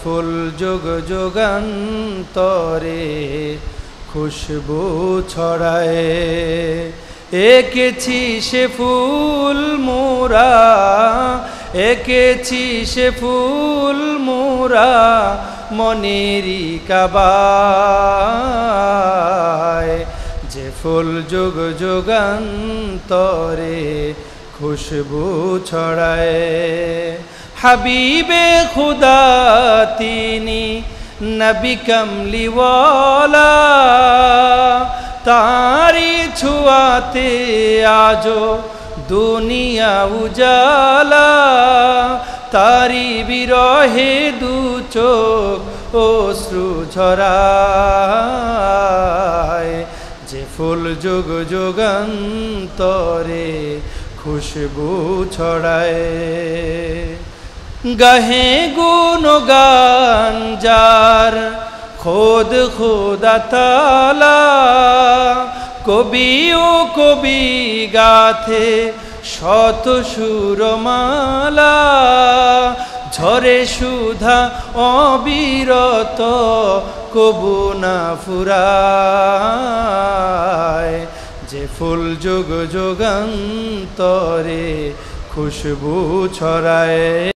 ফুল যুগ যুগান্তরে খুশবু ছড়ায়। এঁকেছি সে ফুল মোরা, এঁকেছি সে ফুল মোরা মনেরই কাবায়। যে ফুল যুগ যুগান্তরে খুশবু ছড়ায়। হাবিবে খুদা তিনি নবী কমলিওয়ালা, তারি ছুয়াতে আজো দুনিয়া উজালা। তারি বিরহে দু চোখ অশ্রু ঝরায়। যে ফুল যুগ যুগান্তরে খুশবু ছড়ায়। গাহে গুণগান যার খোদ খোদা তাআলা, কবি ও কবি গাথে শত সুরমালা। ঝরে সুধা অবিরত কবু না ফুরায়। যে ফুল যুগ যুগান্তরে খুশবু ছড়ায়।